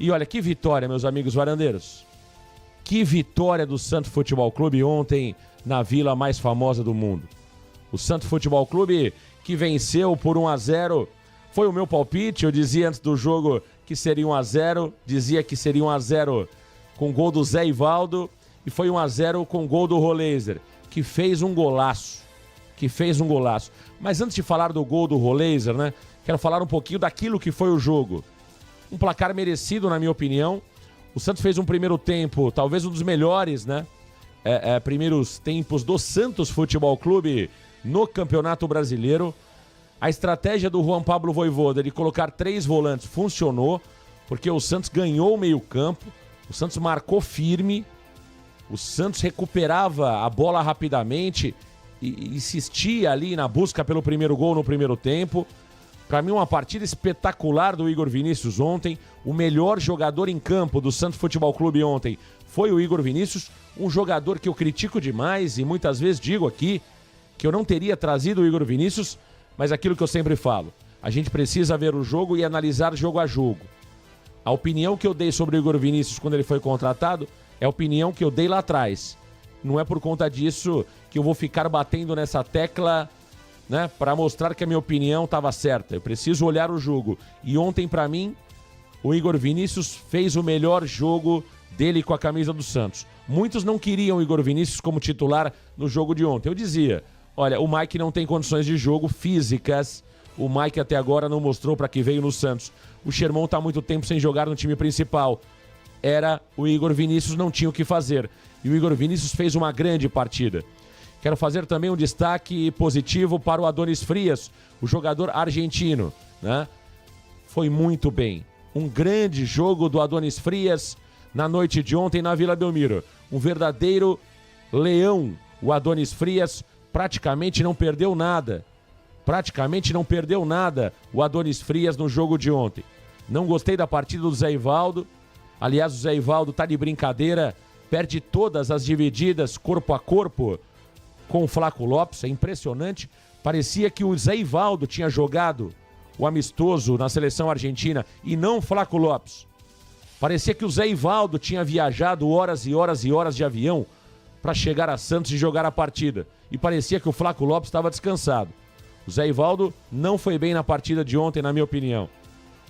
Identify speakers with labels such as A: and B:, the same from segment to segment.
A: E olha, que vitória, meus amigos varandeiros. Que vitória do Santos Futebol Clube ontem na vila mais famosa do mundo. O Santos Futebol Clube que venceu por 1-0. Foi o meu palpite, eu dizia antes do jogo que seria 1-0, dizia que seria 1-0 com gol do Zé Ivaldo e foi 1-0 com gol do Roleiser, que fez um golaço. Mas antes de falar do gol do Roleiser, né, quero falar um pouquinho daquilo que foi o jogo. Um placar merecido, na minha opinião. O Santos fez um primeiro tempo, talvez um dos melhores, né? Primeiros tempos do Santos Futebol Clube no Campeonato Brasileiro. A estratégia do Juan Pablo Vojvoda de colocar 3 volantes funcionou, porque o Santos ganhou o meio-campo, o Santos marcou firme, o Santos recuperava a bola rapidamente e insistia ali na busca pelo primeiro gol no primeiro tempo. Para mim, uma partida espetacular do Igor Vinícius ontem. O melhor jogador em campo do Santos Futebol Clube ontem foi o Igor Vinícius, um jogador que eu critico demais e muitas vezes digo aqui que eu não teria trazido o Igor Vinícius, mas aquilo que eu sempre falo, a gente precisa ver o jogo e analisar jogo a jogo. A opinião que eu dei sobre o Igor Vinícius quando ele foi contratado é a opinião que eu dei lá atrás. Não é por conta disso que eu vou ficar batendo nessa tecla, né, para mostrar que a minha opinião estava certa. Eu preciso olhar o jogo. E ontem, para mim, o Igor Vinícius fez o melhor jogo dele com a camisa do Santos. Muitos não queriam o Igor Vinícius como titular no jogo de ontem. Eu dizia, olha, o Mike não tem condições de jogo físicas. O Mike até agora não mostrou para que veio no Santos. O Sherman está há muito tempo sem jogar no time principal. Era o Igor Vinícius, não tinha o que fazer. E o Igor Vinícius fez uma grande partida. Quero fazer também um destaque positivo para o Adonis Frias, o jogador argentino, né? Foi muito bem. Um grande jogo do Adonis Frias na noite de ontem na Vila Belmiro. Um verdadeiro leão. O Adonis Frias praticamente não perdeu nada. O Adonis Frias no jogo de ontem. Não gostei da partida do Zé Ivaldo. Aliás, o Zé Ivaldo tá de brincadeira. Perde todas as divididas corpo a corpo com o Flaco Lopes, é impressionante. Parecia que o Zé Ivaldo tinha jogado o amistoso na seleção argentina e não o Flaco Lopes. Parecia que o Zé Ivaldo tinha viajado horas e horas e horas de avião para chegar a Santos e jogar a partida. E parecia que o Flaco Lopes estava descansado. O Zé Ivaldo não foi bem na partida de ontem, na minha opinião.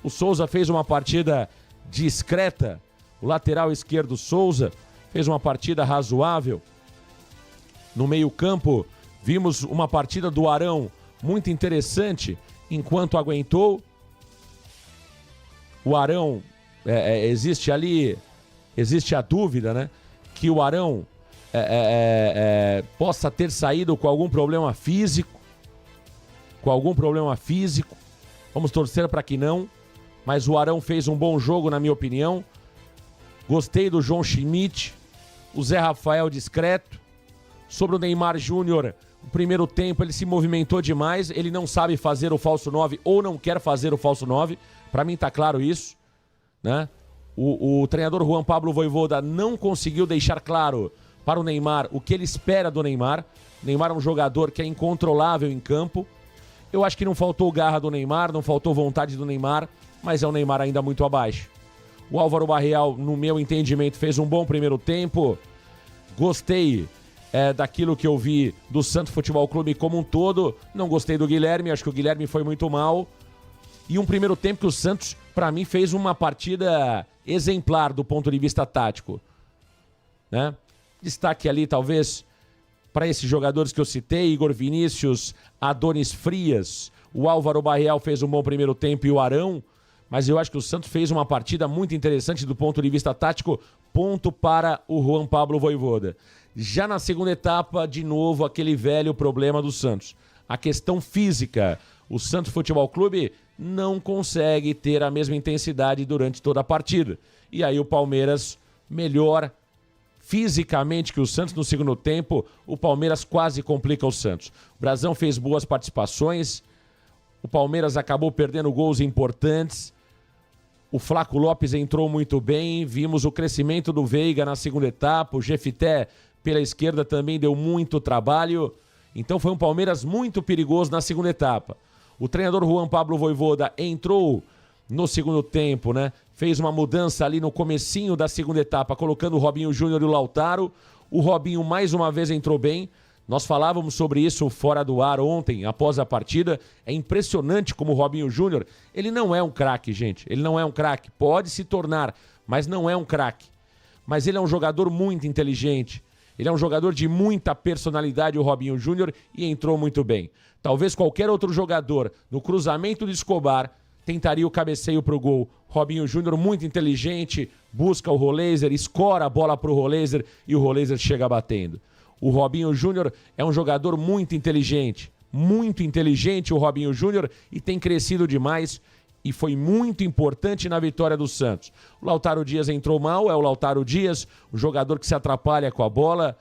A: O Souza fez uma partida discreta. O lateral esquerdo Souza fez uma partida razoável. No meio-campo, vimos uma partida do Arão muito interessante, enquanto aguentou. O Arão, existe a dúvida, né, que o Arão possa ter saído com algum problema físico. Vamos torcer para que não, mas o Arão fez um bom jogo, na minha opinião. Gostei do João Schmidt, o Zé Rafael discreto. Sobre o Neymar Júnior, no primeiro tempo ele se movimentou demais, ele não sabe fazer o falso 9 ou não quer fazer o falso 9, para mim tá claro isso, né? O treinador Juan Pablo Vojvoda não conseguiu deixar claro para o Neymar o que ele espera do Neymar. O Neymar é um jogador que é incontrolável em campo. Eu acho que não faltou garra do Neymar, não faltou vontade do Neymar, mas é um Neymar ainda muito abaixo. O Álvaro Barreal, no meu entendimento, fez um bom primeiro tempo. Gostei daquilo que eu vi do Santos Futebol Clube como um todo. Não gostei do Guilherme, acho que o Guilherme foi muito mal. E um primeiro tempo que o Santos, para mim, fez uma partida exemplar do ponto de vista tático, né? Destaque ali, talvez, para esses jogadores que eu citei, Igor Vinícius, Adonis Frias, o Álvaro Barreal fez um bom primeiro tempo e o Arão, mas eu acho que o Santos fez uma partida muito interessante do ponto de vista tático, ponto para o Juan Pablo Vojvoda. Já na segunda etapa, de novo, aquele velho problema do Santos. A questão física. O Santos Futebol Clube não consegue ter a mesma intensidade durante toda a partida. E aí o Palmeiras melhor fisicamente que o Santos no segundo tempo. O Palmeiras quase complica o Santos. O Brasão fez boas participações. O Palmeiras acabou perdendo gols importantes. O Flaco Lopes entrou muito bem. Vimos o crescimento do Veiga na segunda etapa. O Jefité pela esquerda também deu muito trabalho. Então foi um Palmeiras muito perigoso na segunda etapa. O treinador Juan Pablo Vojvoda entrou no segundo tempo, né? fez uma mudança ali no comecinho da segunda etapa, colocando o Robinho Júnior e o Lautaro. O Robinho mais uma vez entrou bem. Nós falávamos sobre isso fora do ar ontem, após a partida. É impressionante como o Robinho Júnior, ele não é um craque, gente. Ele não é um craque. Pode se tornar, mas não é um craque. Mas ele é um jogador muito inteligente. Ele é um jogador de muita personalidade, o Robinho Júnior, e entrou muito bem. Talvez qualquer outro jogador, no cruzamento de Escobar, tentaria o cabeceio para o gol. Robinho Júnior, muito inteligente, busca o Roleiser, escora a bola para o Roleiser e o Roleiser chega batendo. O Robinho Júnior é um jogador muito inteligente o Robinho Júnior, e tem crescido demais e foi muito importante na vitória do Santos. O Lautaro Dias entrou mal, é o Lautaro Dias, o jogador que se atrapalha com a bola.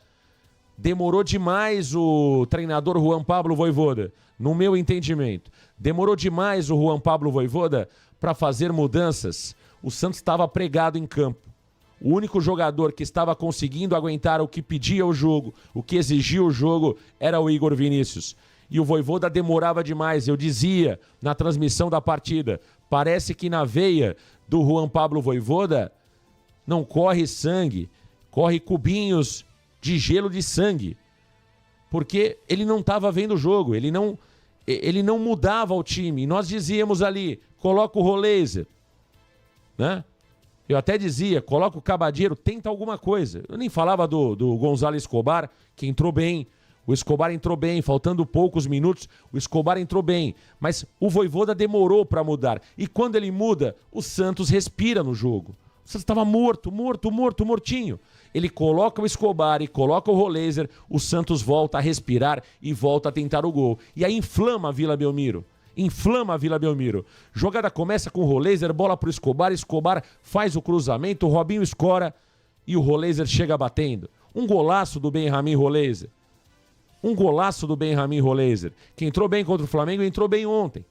A: Demorou demais o treinador Juan Pablo Vojvoda, no meu entendimento. Demorou demais o Juan Pablo Vojvoda para fazer mudanças. O Santos estava pregado em campo. O único jogador que estava conseguindo aguentar o que pedia o jogo, o que exigia o jogo, era o Igor Vinícius. E o Vojvoda demorava demais. Eu dizia na transmissão da partida, parece que na veia do Juan Pablo Vojvoda não corre sangue, corre cubinhos de gelo de sangue. Porque ele não estava vendo o jogo, ele não mudava o time. E nós dizíamos ali, coloca o Roleiser, né? Eu até dizia, coloca o Cabadeiro, tenta alguma coisa. Eu nem falava do Gonzalo Escobar, que entrou bem. O Escobar entrou bem, faltando poucos minutos, o Escobar entrou bem. Mas o Vojvoda demorou para mudar. E quando ele muda, o Santos respira no jogo. O Santos estava mortinho. Ele coloca o Escobar e coloca o Roleiser, o Santos volta a respirar e volta a tentar o gol. E aí inflama a Vila Belmiro. Jogada começa com o Roleiser, bola pro Escobar, Escobar faz o cruzamento, o Robinho escora e o Roleiser chega batendo. Um golaço do Benjamin Roleiser. Que entrou bem contra o Flamengo e entrou bem ontem.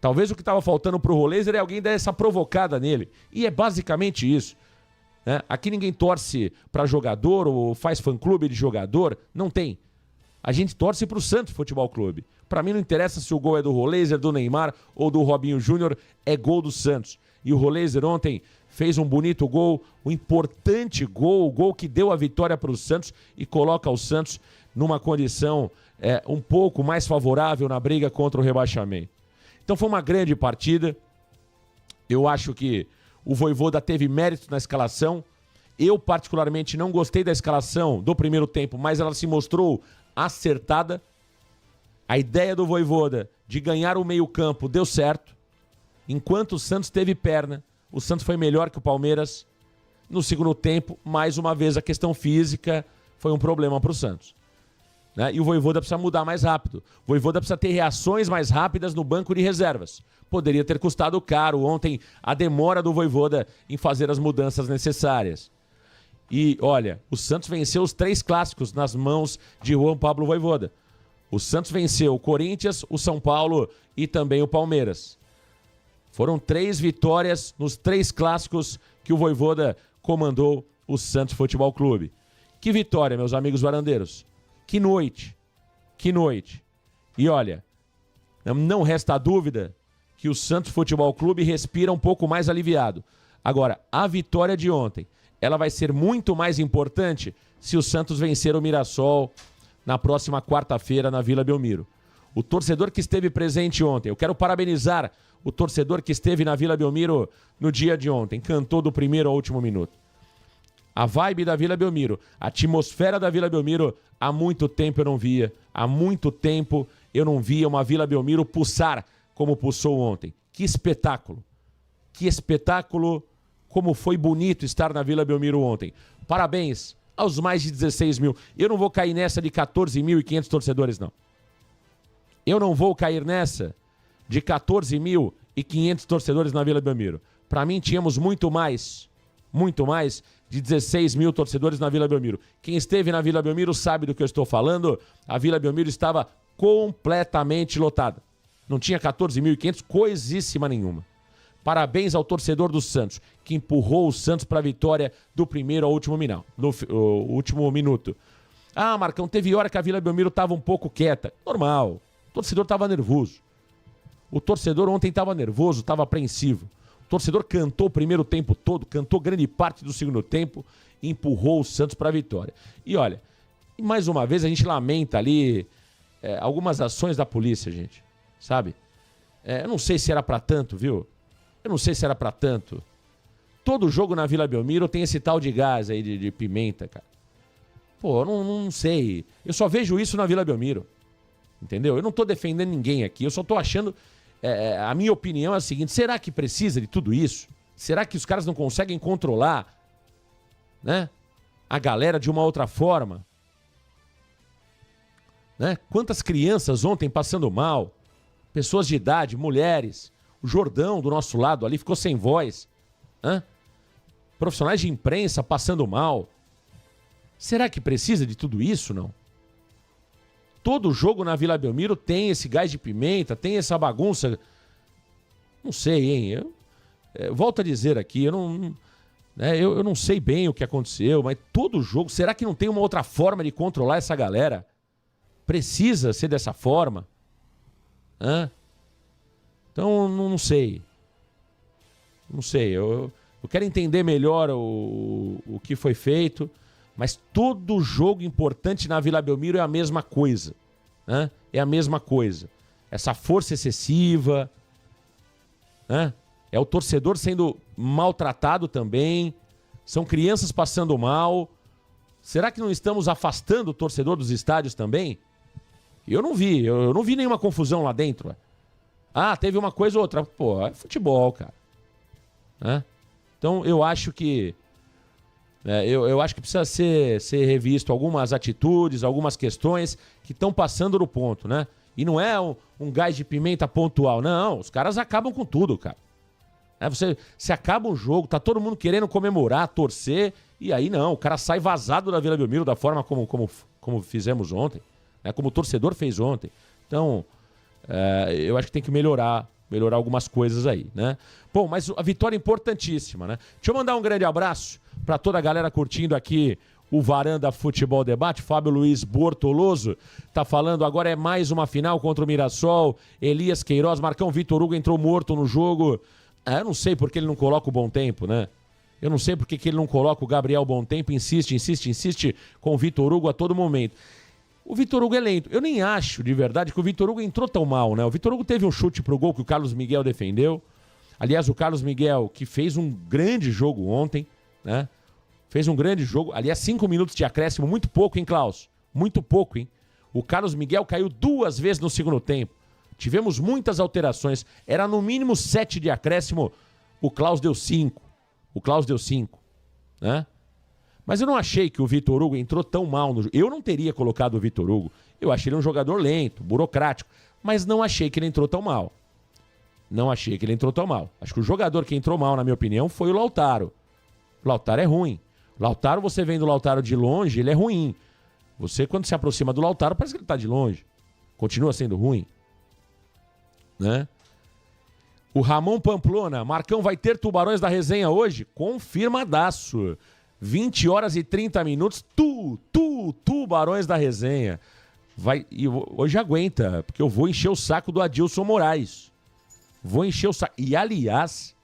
A: Talvez o que estava faltando pro Roleiser é alguém dar essa provocada nele. E é basicamente isso. Né? Aqui ninguém torce para jogador ou faz fã-clube de jogador. Não tem. A gente torce para o Santos Futebol Clube. Para mim não interessa se o gol é do Roleiser, do Neymar ou do Robinho Júnior, é gol do Santos. E o Roleiser ontem fez um bonito gol, um importante gol, o gol que deu a vitória para o Santos e coloca o Santos numa condição um pouco mais favorável na briga contra o rebaixamento. Então foi uma grande partida. Eu acho que o Vojvoda teve mérito na escalação. Eu particularmente não gostei da escalação do primeiro tempo, mas ela se mostrou acertada. A ideia do Vojvoda de ganhar o meio-campo deu certo. Enquanto o Santos teve perna, o Santos foi melhor que o Palmeiras. No segundo tempo, mais uma vez, a questão física foi um problema para o Santos. Né? E o Vojvoda precisa mudar mais rápido. O Vojvoda precisa ter reações mais rápidas no banco de reservas. Poderia ter custado caro ontem a demora do Vojvoda em fazer as mudanças necessárias. E, olha, o Santos venceu os 3 clássicos nas mãos de Juan Pablo Vojvoda. O Santos venceu o Corinthians, o São Paulo e também o Palmeiras. Foram 3 vitórias nos 3 clássicos que o Vojvoda comandou o Santos Futebol Clube. Que vitória, meus amigos varandeiros. Que noite. E olha, não resta dúvida que o Santos Futebol Clube respira um pouco mais aliviado. Agora, a vitória de ontem, ela vai ser muito mais importante se o Santos vencer o Mirassol na próxima quarta-feira na Vila Belmiro. O torcedor que esteve presente ontem, eu quero parabenizar o torcedor que esteve na Vila Belmiro no dia de ontem, cantou do primeiro ao último minuto. A vibe da Vila Belmiro, a atmosfera da Vila Belmiro, há muito tempo eu não via. Há muito tempo eu não via uma Vila Belmiro pulsar como pulsou ontem. Que espetáculo! Que espetáculo! Como foi bonito estar na Vila Belmiro ontem. Parabéns aos mais de 16 mil. Eu não vou cair nessa de 14.500 torcedores, não. Eu não vou cair nessa de 14.500 torcedores na Vila Belmiro. Para mim, tínhamos muito mais de 16 mil torcedores na Vila Belmiro. Quem esteve na Vila Belmiro sabe do que eu estou falando. A Vila Belmiro estava completamente lotada. Não tinha 14.500, coisíssima nenhuma. Parabéns ao torcedor do Santos, que empurrou o Santos para a vitória do primeiro ao último minuto. Ah, Marcão, teve hora que a Vila Belmiro estava um pouco quieta. Normal. O torcedor estava nervoso. O torcedor ontem estava nervoso, estava apreensivo. O torcedor cantou o primeiro tempo todo, cantou grande parte do segundo tempo e empurrou o Santos para a vitória. E olha, mais uma vez a gente lamenta ali algumas ações da polícia, gente, sabe? Eu não sei se era para tanto, viu? Eu não sei se era para tanto. Todo jogo na Vila Belmiro tem esse tal de gás aí de pimenta, cara. Pô, eu não sei. Eu só vejo isso na Vila Belmiro. Entendeu? Eu não tô defendendo ninguém aqui. Eu só tô achando... a minha opinião é a seguinte. Será que precisa de tudo isso? Será que os caras não conseguem controlar, né, a galera de uma outra forma? Né? Quantas crianças ontem passando mal? Pessoas de idade, mulheres. O Jordão do nosso lado ali ficou sem voz. Hã? Profissionais de imprensa passando mal. Será que precisa de tudo isso, não? Todo jogo na Vila Belmiro tem esse gás de pimenta, tem essa bagunça. Não sei, hein? Eu volto a dizer aqui, eu não sei bem o que aconteceu, mas todo jogo... Será que não tem uma outra forma de controlar essa galera? Precisa ser dessa forma? Hã? Então, não sei. Não sei, eu quero entender melhor o que foi feito, mas todo jogo importante na Vila Belmiro é a mesma coisa. Né? É a mesma coisa. Essa força excessiva, né? É o torcedor sendo maltratado também, são crianças passando mal. Será que não estamos afastando o torcedor dos estádios também? Eu não vi nenhuma confusão lá dentro. Ah, teve uma coisa ou outra. Pô, é futebol, cara. Né? Então eu acho que eu acho que precisa ser revisto algumas atitudes, algumas questões que estão passando do ponto, né? E não é um gás de pimenta pontual, não. Os caras acabam com tudo, cara. Você acaba um jogo, tá todo mundo querendo comemorar, torcer, e aí não, o cara sai vazado da Vila Belmiro da forma como fizemos ontem, né? Como o torcedor fez ontem. Então, eu acho que tem que melhorar algumas coisas aí, né? Bom, mas a vitória é importantíssima, né? Deixa eu mandar um grande abraço para toda a galera curtindo aqui o Varanda Futebol Debate. Fábio Luiz Bortoloso tá falando, agora é mais uma final contra o Mirassol. Elias Queiroz, Marcão, Vitor Hugo entrou morto no jogo. Eu não sei porque ele não coloca o Bom Tempo, né? Eu não sei porque que ele não coloca o Gabriel Bom Tempo, insiste com o Vitor Hugo a todo momento. O Vitor Hugo é lento. Eu nem acho, de verdade, que o Vitor Hugo entrou tão mal, né? O Vitor Hugo teve um chute pro gol que o Carlos Miguel defendeu. Aliás, o Carlos Miguel, que fez um grande jogo ontem, né? Fez um grande jogo. Aliás, 5 minutos de acréscimo, muito pouco, hein, Klaus? Muito pouco, hein? O Carlos Miguel caiu 2 vezes no segundo tempo. Tivemos muitas alterações. Era no mínimo 7 de acréscimo. O Klaus deu 5. Né? Mas eu não achei que o Vitor Hugo entrou tão mal no jogo. Eu não teria colocado o Vitor Hugo. Eu achei ele um jogador lento, burocrático. Mas não achei que ele entrou tão mal. Acho que o jogador que entrou mal, na minha opinião, foi o Lautaro. O Lautaro é ruim. Lautaro, você vendo o Lautaro de longe, ele é ruim. Você, quando se aproxima do Lautaro, parece que ele está de longe. Continua sendo ruim. Né? O Ramon Pamplona, Marcão vai ter Tubarões da Resenha hoje? Confirmadaço. 20 horas e 30 minutos, Tubarões da Resenha. E hoje aguenta, porque eu vou encher o saco do Adilson Moraes. Vou encher o saco. E aliás,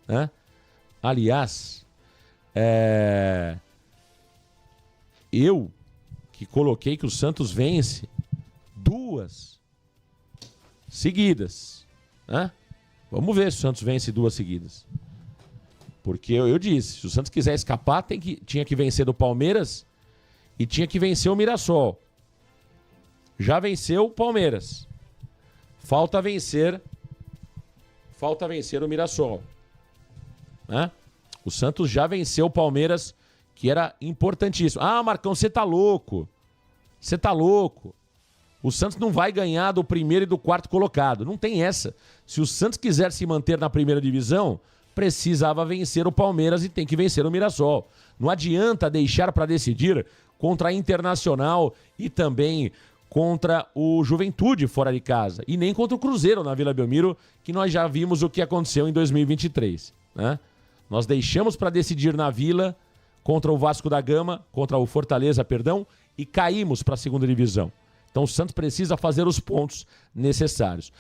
A: né? Eu que coloquei que o Santos vence 2 seguidas, né? Vamos ver se o Santos vence 2 seguidas. Porque eu disse, se o Santos quiser escapar, tinha que vencer do Palmeiras e tinha que vencer o Mirassol. Já venceu o Palmeiras. Falta vencer o Mirassol. Né? O Santos já venceu o Palmeiras, que era importantíssimo. Ah, Marcão, você tá louco. O Santos não vai ganhar do primeiro e do quarto colocado. Não tem essa. Se o Santos quiser se manter na primeira divisão, precisava vencer o Palmeiras e tem que vencer o Mirassol. Não adianta deixar para decidir contra a Internacional e também contra o Juventude fora de casa. E nem contra o Cruzeiro na Vila Belmiro, que nós já vimos o que aconteceu em 2023. Né? Nós deixamos para decidir na Vila contra o Vasco da Gama, contra o Fortaleza, perdão, e caímos para a segunda divisão. Então o Santos precisa fazer os pontos necessários.